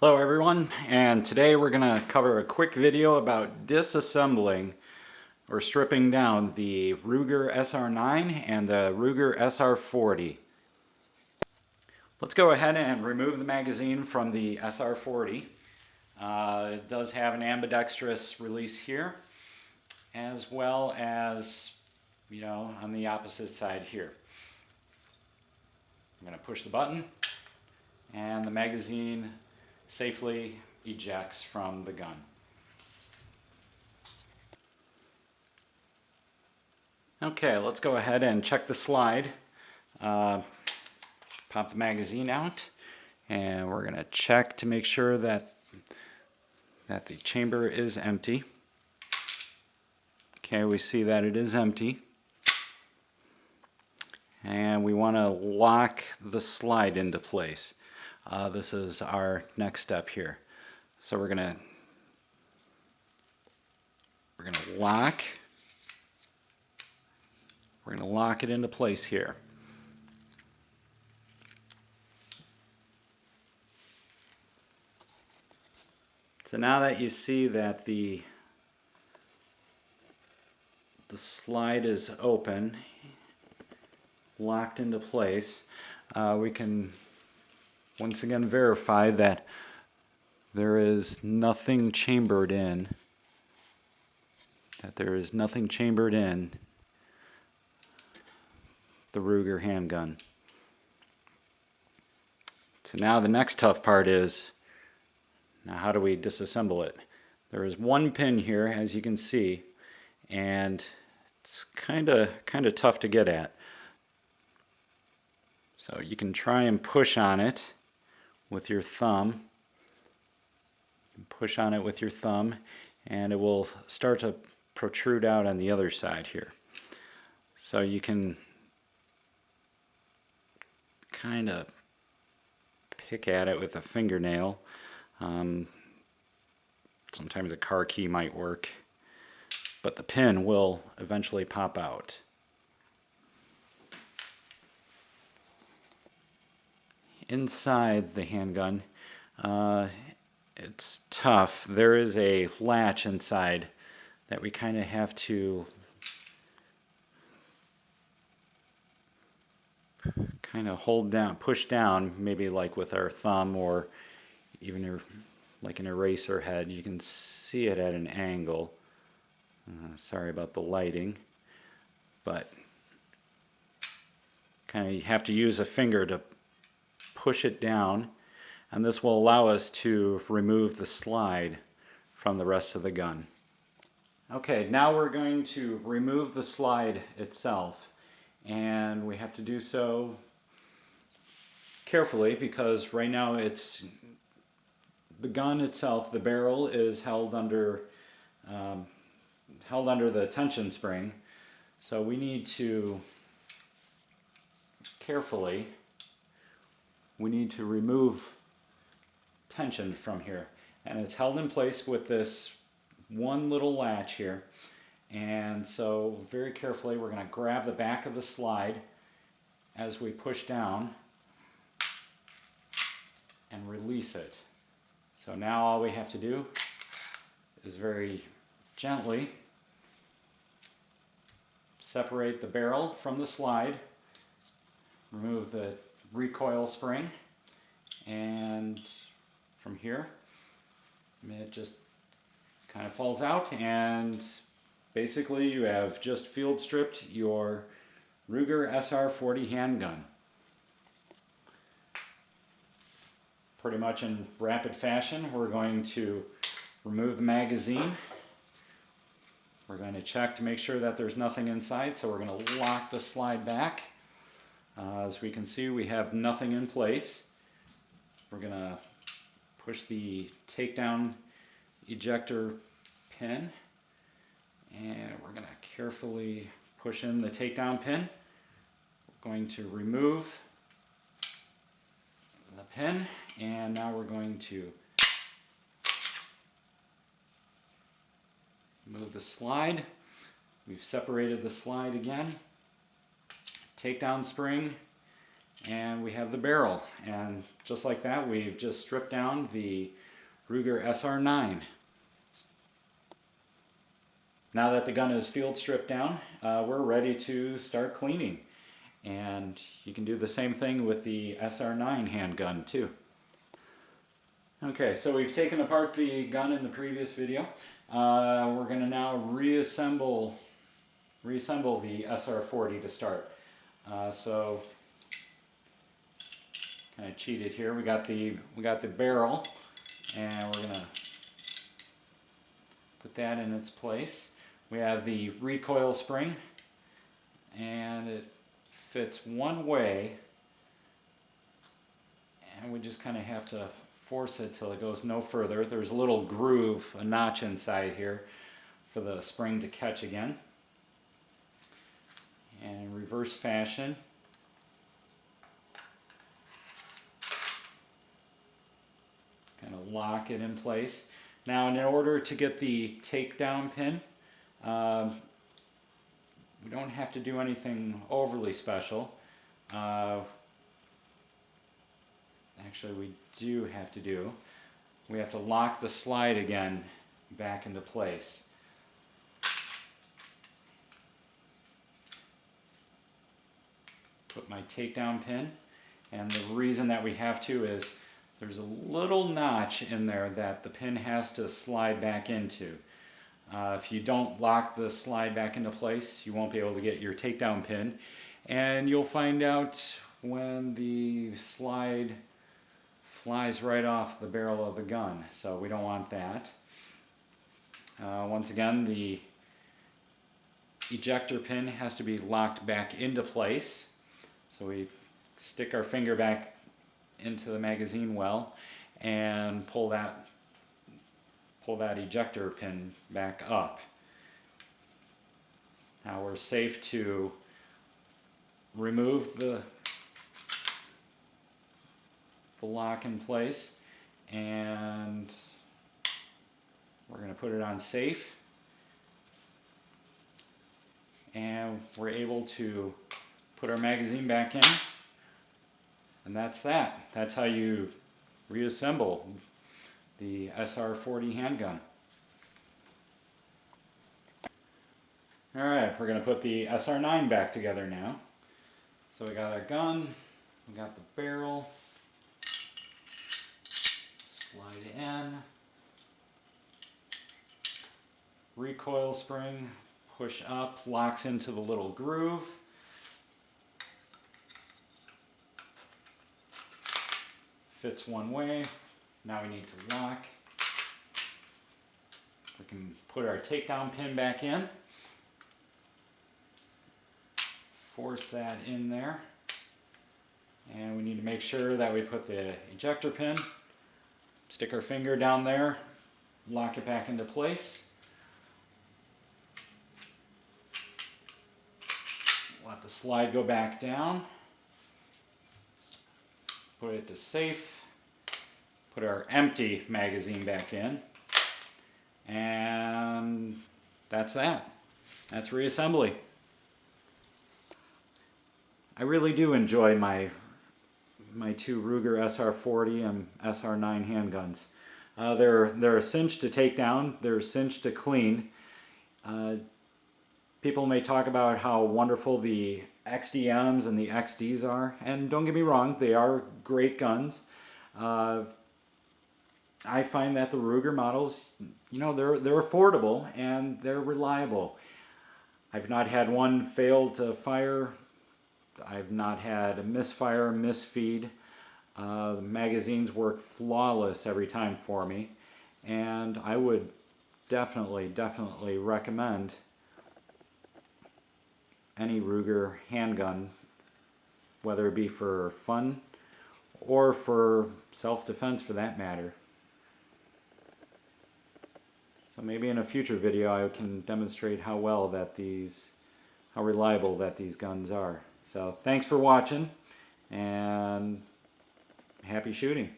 Hello everyone, and today we're going to cover a quick video about disassembling or stripping down the Ruger SR9 and the Ruger SR40. Let's go ahead and remove the magazine from the SR40. It does have an ambidextrous release here, as well as, on the opposite side here. I'm going to push the button, and the magazine safely ejects from the gun. Okay, let's go ahead and check the slide. Pop the magazine out, and we're going to check to make sure that the chamber is empty. Okay, we see that it is empty. And we want to lock the slide into place. This is our next step here. So we're gonna lock it into place here. So now that you see that the slide is open, locked into place, we can once again verify that there is nothing chambered in, the Ruger handgun. So now the next tough part is, now how do we disassemble it? There is one pin here, as you can see, and it's kind of tough to get at. So you can try and push on it with your thumb. Push on it with your thumb, and it will start to protrude out on the other side here. So you can kind of pick at it with a fingernail. Sometimes a car key might work, but the pin will eventually pop out. Inside the handgun, it's tough. There is a latch inside that we kind of have to kind of hold down, push down, maybe like with our thumb, or even like an eraser head. You can see it at an angle. Sorry about the lighting, but kind of you have to use a finger to push it down, and this will allow us to remove the slide from the rest of the gun. Okay, now we're going to remove the slide itself, and we have to do so carefully because right now it's the gun itself, the barrel is held under the tension spring, so we need to carefully remove tension from here, and it's held in place with this one little latch here. And so very carefully we're going to grab the back of the slide as we push down and release it. So now all we have to do is very gently separate the barrel from the slide, remove the recoil spring, and from here it just kind of falls out, and basically you have just field stripped your Ruger SR40 handgun. Pretty much in rapid fashion, we're going to remove the magazine. We're going to check to make sure that there's nothing inside, so we're going to lock the slide back. As we can see, we have nothing in place. We're going to push the takedown ejector pin, and we're going to carefully push in the takedown pin. We're going to remove the pin, and now we're going to move the slide. We've separated the slide again. Takedown spring And we have the barrel. And just like that, we've just stripped down the Ruger SR9. Now that the gun is field stripped down, we're ready to start cleaning. And you can do the same thing with the SR9 handgun too. Okay, so we've taken apart the gun in the previous video. We're going to now reassemble the SR40 to start. So kind of cheated here. We got the barrel, and we're going to put that in its place. We have the recoil spring, and it fits one way, and we just kind of have to force it till it goes no further. There's a little groove, a notch inside here for the spring to catch again. And in reverse fashion, kind of lock it in place. Now, in order to get the takedown pin, we don't have to do anything overly special. Actually, we do have to do. We have to lock the slide again back into place. Put my takedown pin, and the reason that we have to is there's a little notch in there that the pin has to slide back into. If you don't lock the slide back into place, you won't be able to get your takedown pin, and you'll find out when the slide flies right off the barrel of the gun. So we don't want that. Once again, the ejector pin has to be locked back into place. So we stick our finger back into the magazine well and pull that ejector pin back up. Now we're safe to remove the lock in place, and we're going to put it on safe, and we're able to put our magazine back in, and that's that. That's how you reassemble the SR40 handgun. Alright, we're going to put the SR9 back together now. So we got our gun, we got the barrel, slide in, recoil spring, push up, locks into the little groove. Fits one way. Now we need to lock. We can put our takedown pin back in. Force that in there. And we need to make sure that we put the ejector pin, stick our finger down there, lock it back into place. Let the slide go back down. Put it to safe. Put our empty magazine back in. And that's that. That's reassembly. I really do enjoy my two Ruger SR40 and SR9 handguns. They're a cinch to take down. They're a cinch to clean. People may talk about how wonderful the XDMs and the XDs are, and don't get me wrong, they are great guns. I find that the Ruger models, you know, they're affordable and they're reliable. I've not had one fail to fire. I've not had a misfire, misfeed. The magazines work flawless every time for me, and I would definitely recommend any Ruger handgun, whether it be for fun or for self-defense for that matter. So maybe in a future video I can demonstrate how reliable that these guns are. So thanks for watching, and happy shooting.